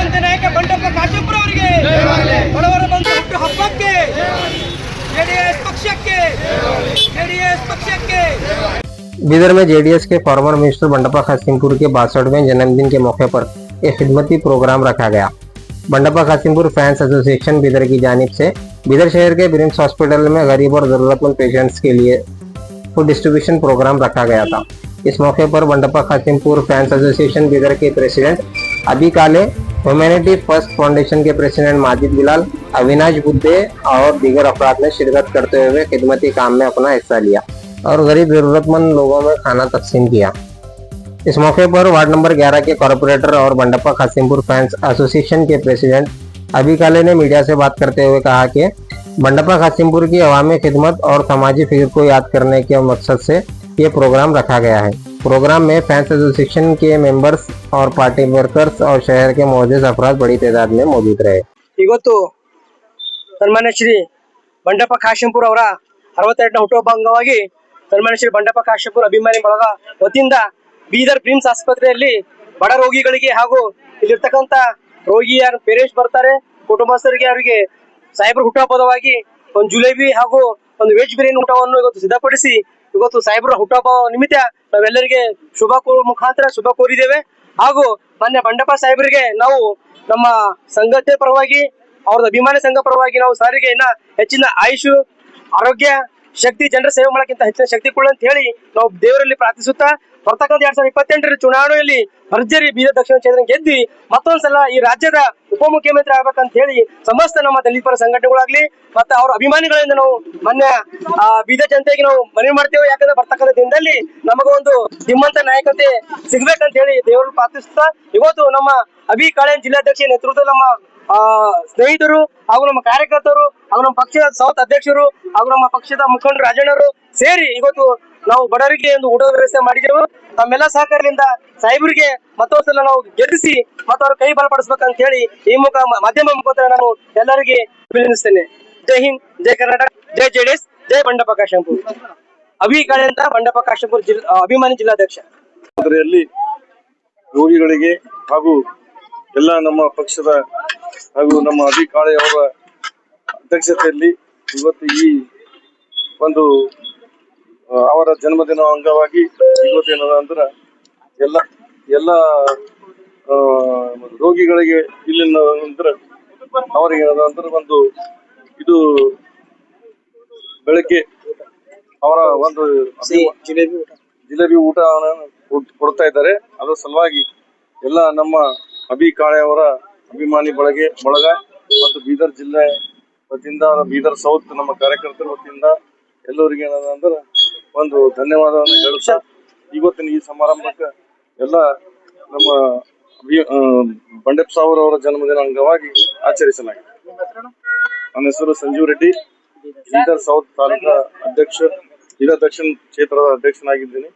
ಜನತೆ ನಾಯಕ ಬಂಡೆಪ್ಪ ಕಾಶೆಂಪುರ ಅವರಿಗೆ, ಬಡವರ ಬಂಧು ಹುಟ್ಟು ಹಬ್ಬಕ್ಕೆ, जेडीएस पक्षಕ್ಕೆ। बिदर में जेडीएस के फॉर्मर मिनिस्टर बंडप्पा कासिमपुर के 62वें जन्मदिन के मौके पर एक खिदमती प्रोग्राम रखा गया। बंडप्पा कासिमपुर फैंस एसोसिएशन बिदर की जानिब से बिदर शहर के ब्रिम्स हॉस्पिटल में गरीब और जरूरतमंद पेशेंट्स के लिए फूड डिस्ट्रीब्यूशन प्रोग्राम रखा गया था। इस मौके पर बंडप्पा कासिमपुर फैंस एसोसिएशन बिदर के प्रेसिडेंट अभी काले, ह्यूमैनिटी फर्स्ट फाउंडेशन के प्रेसिडेंट माजिद बिलाल, अविनाश बुद्धे और दीगर अफराद ने शिरकत करते हुए खिदमती काम में अपना हिस्सा लिया और गरीब जरूरतमंद लोगों में खाना तकसीम किया। इस मौके पर वार्ड नंबर 11 के कॉर्पोरेटर और बंडप्पा कासिमपुर फैंस एसोसिएशन के प्रेसिडेंट अभी काले ने मीडिया से बात करते हुए कहा कि बंडप्पा कासिमपुर की अवामी खिदमत और समाजी फिक्र को याद करने के मकसद से ये प्रोग्राम रखा गया है। प्रोग्राम में फैंस एसोसिएशन के मेंबर्स और पार्टी वर्कर्स और शहर के मौजूद अफराद बड़ी तादाद में मौजूद रहे। ಇವತ್ತು ಸನ್ಮಾನ್ಯ ಶ್ರೀ ಬಂಡೆಪ್ಪ ಕಾಶೆಂಪುರ ಅವರ 62ನೇ ಹುಟ್ಟುಹಬ್ಬ ಅಂಗವಾಗಿ ಸನ್ಮಾನ್ಯ ಶ್ರೀ ಬಂಡೆಪ್ಪ ಕಾಶೆಂಪುರ ಅಭಿಮಾನಿ ಬಳಗ ವತಿಯಿಂದ ಬೀದರ್ ಬ್ರಿಮ್ಸ್ ಆಸ್ಪತ್ರೆಯಲ್ಲಿ ಬಡ ರೋಗಿಗಳಿಗೆ ಹಾಗೂ ಇಲ್ಲಿರ್ತಕ್ಕಂಥ ರೋಗಿ ಯಾರು ಪೇರೆಂಟ್ಸ್ ಬರ್ತಾರೆ ಕುಟುಂಬಸ್ಥರಿಗೆ ಅವರಿಗೆ ಸಾಹೇಬರ ಹುಟ್ಟುಹಬ್ಬದವಾಗಿ ಒಂದು ಜಿಲೇಬಿ ಹಾಗೂ ಒಂದು ವೆಜ್ ಬಿರಿಯಾನಿ ಊಟವನ್ನು ಇವತ್ತು ಸಿದ್ಧಪಡಿಸಿ ಇವತ್ತು ಸಾಹೇಬರ ಹುಟ್ಟುಹಬ್ಬ ನಿಮಿತ್ತ ನಾವೆಲ್ಲರಿಗೆ ಮುಖಾಂತರ ಶುಭ ಕೋರಿದ್ದೇವೆ। ಹಾಗೂ ಮಾನ್ಯ ಬಂಡೆಪ್ಪ ಸಾಹೇಬರಿಗೆ ನಾವು ನಮ್ಮ ಸಂಘಟನೆ ಪರವಾಗಿ ಅವ್ರದ್ದು ಅಭಿಮಾನಿ ಸಂಘ ಪರವಾಗಿ ನಾವು ಸಾರಿಗೆ ಇನ್ನ ಹೆಚ್ಚಿನ ಆಯುಷು ಆರೋಗ್ಯ ಶಕ್ತಿ ಜನರ ಸೇವೆ ಮಾಡೋಕ್ಕಿಂತ ಹೆಚ್ಚಿನ ಶಕ್ತಿ ಕೊಡು ಅಂತ ಹೇಳಿ ನಾವು ದೇವರಲ್ಲಿ ಪ್ರಾರ್ಥಿಸುತ್ತಾ ಬರ್ತಕ್ಕಂಥ 2028ರ ಚುನಾವಣೆಯಲ್ಲಿ ಭರ್ಜರಿ ಬೀದರ್ ದಕ್ಷಿಣ ಕ್ಷೇತ್ರ ಗೆದ್ದಿ ಮತ್ತೊಂದ್ಸಲ ಈ ರಾಜ್ಯದ ಉಪಮುಖ್ಯಮಂತ್ರಿ ಆಗ್ಬೇಕಂತ ಹೇಳಿ ಸಮಸ್ತ ನಮ್ಮ ದಲಿತ ಪರ ಸಂಘಟನೆಗಳಾಗ್ಲಿ ಮತ್ತೆ ಅವ್ರ ಅಭಿಮಾನಿಗಳಿಂದ ನಾವು ಮೊನ್ನೆ ಬೀದರ್ ಜನತೆಗೆ ನಾವು ಮನವಿ ಮಾಡ್ತೇವೆ। ಯಾಕಂದ್ರೆ ಬರ್ತಕ್ಕಂಥ ದಿನದಲ್ಲಿ ನಮಗೊಂದು ಧೀಮಂತ ನಾಯಕತೆ ಸಿಗ್ಬೇಕಂತ ಹೇಳಿ ದೇವರಲ್ಲಿ ಪ್ರಾರ್ಥಿಸುತ್ತಾ ಇವತ್ತು ನಮ್ಮ ಅಭಿ ಕಾಳೆ ಜಿಲ್ಲಾಧ್ಯಕ್ಷ ನೇತೃತ್ವದ ನಮ್ಮ ಸ್ನೇಹಿತರು ಹಾಗೂ ನಮ್ಮ ಕಾರ್ಯಕರ್ತರು ಹಾಗೂ ನಮ್ಮ ಪಕ್ಷದ ಸೌತ್ ಅಧ್ಯಕ್ಷರು ಹಾಗೂ ನಮ್ಮ ಪಕ್ಷದ ಮುಖಂಡರು ರಾಜಣ್ಣರು ಸೇರಿ ಇವತ್ತು ನಾವು ಬಡವರಿಗೆ ಒಂದು ಊಟದ ವ್ಯವಸ್ಥೆ ಮಾಡಿದೆವು। ತಮ್ಮೆಲ್ಲ ಸಹಕಾರದಿಂದ ಸಾಹೇಬರಿಗೆ ಮತ್ತೊಂದ್ಸಲ ನಾವು ಗೆಲ್ಲಿಸಿ ಮತ್ತು ಅವ್ರ ಕೈ ಬಲಪಡಿಸ್ಬೇಕಂತ ಹೇಳಿ ಈ ಮಾಧ್ಯಮ ಮುಖಾಂತರ ನಾನು ಎಲ್ಲರಿಗೆ ಅಭಿನಂದಿಸ್ತೇನೆ। ಜೈ ಹಿಂದ್, ಜೈ ಕರ್ನಾಟಕ, ಜೈ ಜೆಡಿಎಸ್, ಜೈ ಬಂಡೆಪ್ಪ ಕಾಶೆಂಪುರ್। ಅಭಿ ಕಾಳೆ ಅಂತ ಬಂಡೆಪ್ಪ ಕಾಶೆಂಪುರ್ ಅಭಿಮಾನಿ ಜಿಲ್ಲಾಧ್ಯಕ್ಷ। ರೋಗಿಗಳಿಗೆ ಹಾಗೂ ಎಲ್ಲ ನಮ್ಮ ಪಕ್ಷದ ಹಾಗೂ ನಮ್ಮ ಅಭಿ ಕಾಳೆ ಅವರ ಅಧ್ಯಕ್ಷತೆಯಲ್ಲಿ ಇವತ್ತು ಈ ಒಂದು ಅವರ ಜನ್ಮದಿನ ಅಂಗವಾಗಿ ಇವತ್ತೇನದ ಅಂದ್ರೆ ಎಲ್ಲ ರೋಗಿಗಳಿಗೆ ಇಲ್ಲಿನ ಅಂದ್ರೆ ಅವರಿಗೆ ಏನದ ಅಂದ್ರೆ ಒಂದು ಇದು ಬೆಳಗ್ಗೆ ಅವರ ಒಂದು ಜಿಲೇಬಿ ಊಟ ಕೊಡ್ತಾ ಇದ್ದಾರೆ। ಅದರ ಸಲುವಾಗಿ ಎಲ್ಲ ನಮ್ಮ ಅಭಿ ಕಾಳೆ ಅವರ ಅಭಿಮಾನಿ ಬಳಗ ಮತ್ತು ಬೀದರ್ ಜಿಲ್ಲೆ ವತಿಯಿಂದ ಬೀದರ್ ಸೌತ್ ನಮ್ಮ ಕಾರ್ಯಕರ್ತರ ವತಿಯಿಂದ ಎಲ್ಲರಿಗೆ ಏನದ ಅಂದ್ರೆ ಒಂದು ಧನ್ಯವಾದವನ್ನು ಹೇಳುತ್ತಾ ಇವತ್ತಿನ ಈ ಸಮಾರಂಭಕ್ಕೆ ಎಲ್ಲ ನಮ್ಮ ಬಂಡೆಪ್ಪ ಸಾವರ್ ಅವರ ಜನ್ಮದಿನ ಅಂಗವಾಗಿ ಆಚರಿಸಲಾಗಿದೆ। ನನ್ನ ಹೆಸರು ಸಂಜೀವ್ ರೆಡ್ಡಿ, ಬೀದರ್ ಸೌತ್ ತಾಲೂಕಾ ಅಧ್ಯಕ್ಷ, ಬೀದರ್ ದಕ್ಷಿಣ ಕ್ಷೇತ್ರದ ಅಧ್ಯಕ್ಷನಾಗಿದ್ದೀನಿ।